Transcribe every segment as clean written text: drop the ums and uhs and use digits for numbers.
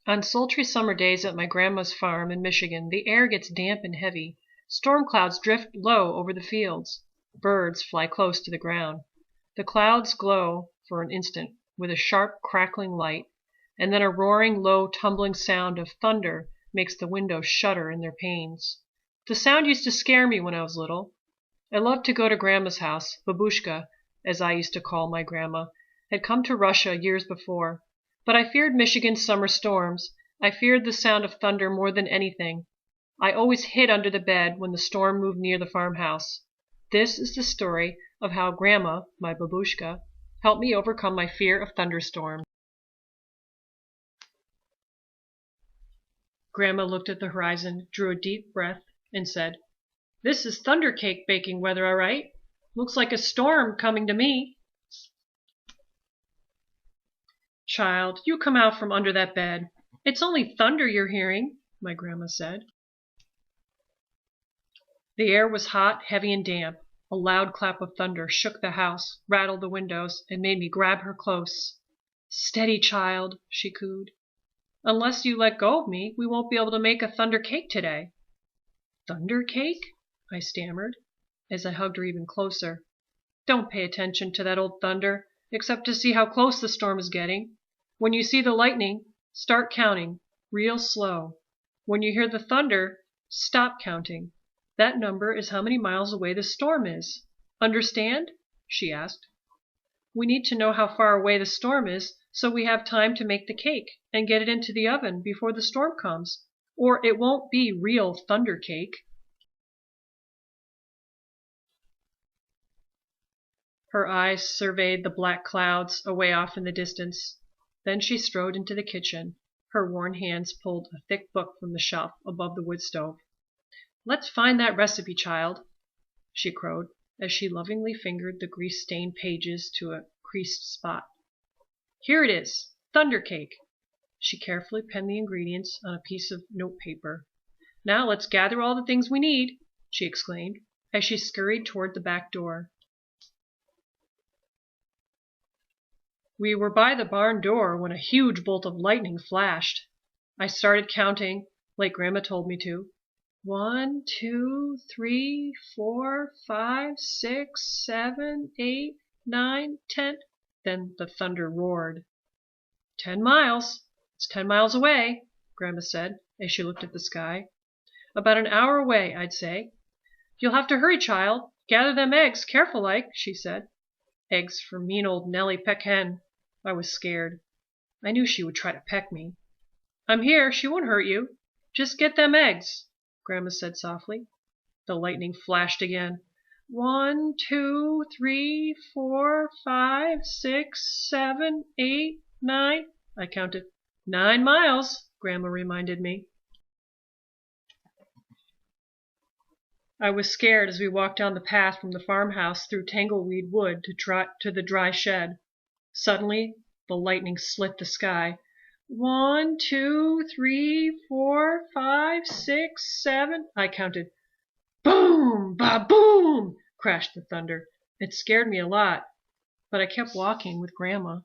On sultry summer days at my grandma's farm in Michigan, the air gets damp and heavy. Storm clouds drift low over the fields. Birds fly close to the ground. The clouds glow for an instant with a sharp, crackling light, and then a roaring, low, tumbling sound of thunder makes the windows shudder in their panes. The sound used to scare me when I was little. I loved to go to Grandma's house. Babushka, as I used to call my grandma, had come to Russia years before. But I feared Michigan's summer storms. I feared the sound of thunder more than anything. I always hid under the bed when the storm moved near the farmhouse. This is the story of how Grandma, my babushka, helped me overcome my fear of thunderstorms. Grandma looked at the horizon, drew a deep breath, and said, "This is Thundercake baking weather, all right. Looks like a storm coming to me." "Child, you come out from under that bed. It's only thunder you're hearing," my grandma said. The air was hot, heavy, and damp. A loud clap of thunder shook the house, rattled the windows, and made me grab her close. "Steady, child," she cooed. "Unless you let go of me, we won't be able to make a thunder cake today." "Thunder cake?" I stammered, as I hugged her even closer. "Don't pay attention to that old thunder, except to see how close the storm is getting. When you see the lightning, start counting, real slow. When you hear the thunder, stop counting. That number is how many miles away the storm is. Understand?" she asked. "We need to know how far away the storm is so we have time to make the cake and get it into the oven before the storm comes, or it won't be real thunder cake." Her eyes surveyed the black clouds away off in the distance. Then she strode into the kitchen. Her worn hands pulled a thick book from the shelf above the wood stove. "Let's find that recipe, child," she crowed, as she lovingly fingered the grease-stained pages to a creased spot. "Here it is, thunder cake." She carefully penned the ingredients on a piece of notepaper. "Now let's gather all the things we need," she exclaimed, as she scurried toward the back door. We were by the barn door when a huge bolt of lightning flashed. I started counting, like Grandma told me to. 1, 2, 3, 4, 5, 6, 7, 8, 9, 10. Then the thunder roared. 10 miles. It's 10 miles away," Grandma said, as she looked at the sky. "About an hour away, I'd say. You'll have to hurry, child. Gather them eggs, careful like," she said. Eggs for mean old Nellie Peck Hen. I was scared. I knew she would try to peck me. "I'm here. She won't hurt you. Just get them eggs," Grandma said softly. The lightning flashed again. 1, 2, 3, 4, 5, 6, 7, 8, 9. I counted. 9 miles, Grandma reminded me. I was scared as we walked down the path from the farmhouse through tangleweed wood to the dry shed. Suddenly, the lightning slit the sky. 1, 2, 3, 4, 5, 6, 7. I counted. Boom! Ba-boom! Crashed the thunder. It scared me a lot, but I kept walking with Grandma.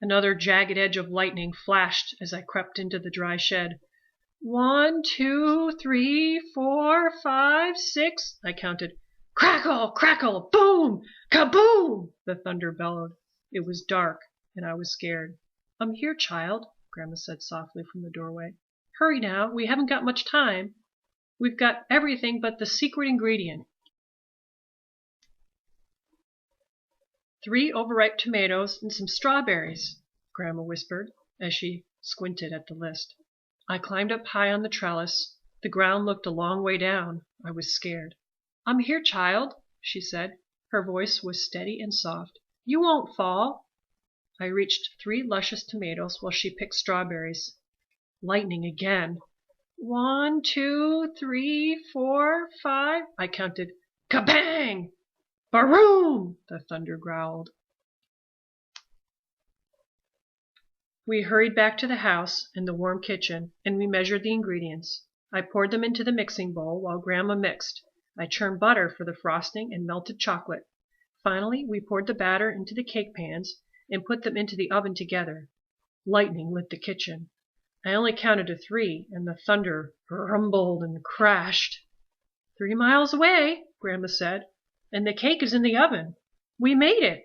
Another jagged edge of lightning flashed as I crept into the dry shed. 1, 2, 3, 4, 5, 6. I counted. Crackle! Crackle! Boom! Kaboom! The thunder bellowed. It was dark, and I was scared. "I'm here, child," Grandma said softly from the doorway. "Hurry now, we haven't got much time. We've got everything but the secret ingredient." 3 overripe tomatoes and some strawberries, Grandma whispered, as she squinted at the list. I climbed up high on the trellis. The ground looked a long way down. I was scared. "I'm here, child," she said. Her voice was steady and soft. "You won't fall." I reached 3 luscious tomatoes while she picked strawberries. Lightning again. 1, 2, 3, 4, 5. I counted. Kabang! Baroom! The thunder growled. We hurried back to the house and the warm kitchen, and we measured the ingredients. I poured them into the mixing bowl while Grandma mixed. I churned butter for the frosting and melted chocolate. Finally, we poured the batter into the cake pans and put them into the oven together. Lightning lit the kitchen. I only counted to 3, and the thunder rumbled and crashed. 3 miles away, Grandma said, and the cake is in the oven. We made it.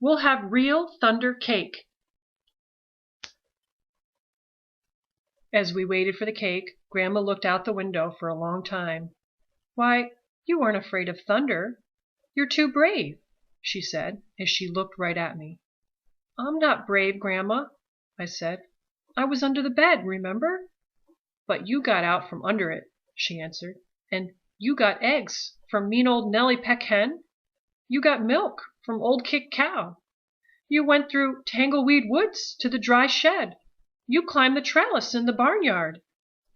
We'll have real thunder cake. As we waited for the cake, Grandma looked out the window for a long time. Why, you weren't afraid of thunder. You're too brave, she said, as she looked right at me. I'm not brave, Grandma, I said. I was under the bed, remember? But you got out from under it, she answered. And you got eggs from mean old Nellie Peck Hen. You got milk from Old Kick Cow. You went through Tangleweed Woods to the dry shed. You climbed the trellis in the barnyard.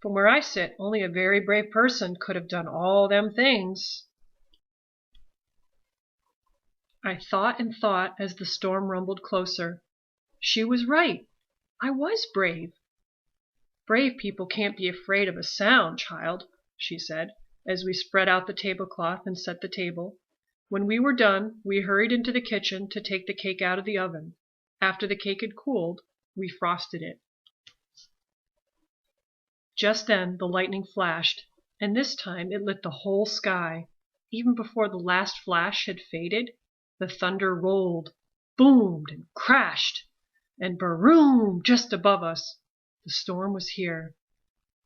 From where I sit, only a very brave person could have done all them things. I thought and thought as the storm rumbled closer. She was right. I was brave. Brave people can't be afraid of a sound, child, she said, as we spread out the tablecloth and set the table. When we were done, we hurried into the kitchen to take the cake out of the oven. After the cake had cooled, we frosted it. Just then the lightning flashed, and this time it lit the whole sky. Even before the last flash had faded, the thunder rolled, boomed, and crashed, and baroom just above us. The storm was here.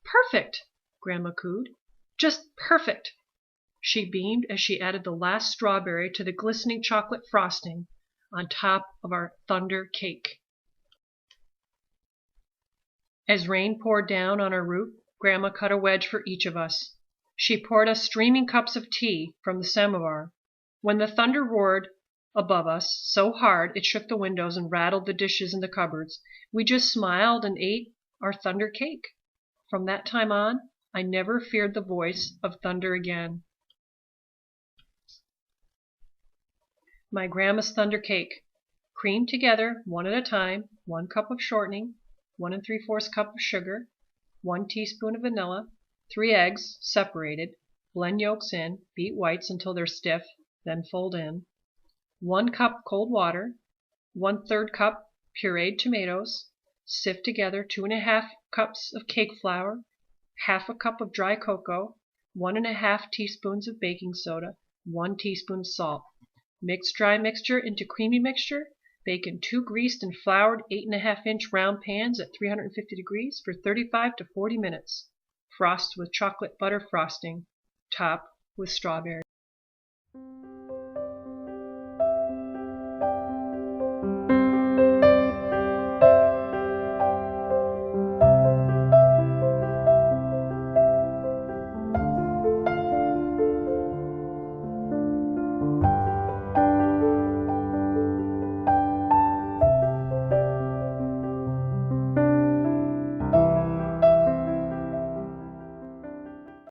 Perfect, Grandma cooed. Just perfect. She beamed as she added the last strawberry to the glistening chocolate frosting on top of our thunder cake. As rain poured down on our roof, Grandma cut a wedge for each of us. She poured us streaming cups of tea from the samovar. When the thunder roared above us so hard it shook the windows and rattled the dishes in the cupboards, we just smiled and ate our thunder cake. From that time on, I never feared the voice of thunder again. My grandma's thunder cake. Cream together, one at a time, 1 cup of shortening, 1 3/4 cup of sugar, 1 teaspoon of vanilla, 3 eggs, separated, blend yolks in, beat whites until they're stiff, then fold in, 1 cup cold water, 1/3 cup pureed tomatoes, sift together 2 1/2 cups of cake flour, 1/2 cup of dry cocoa, 1 1/2 teaspoons of baking soda, 1 teaspoon of salt. Mix dry mixture into creamy mixture. Bake in 2 greased and floured 8 1/2-inch round pans at 350 degrees for 35 to 40 minutes. Frost with chocolate butter frosting. Top with strawberries.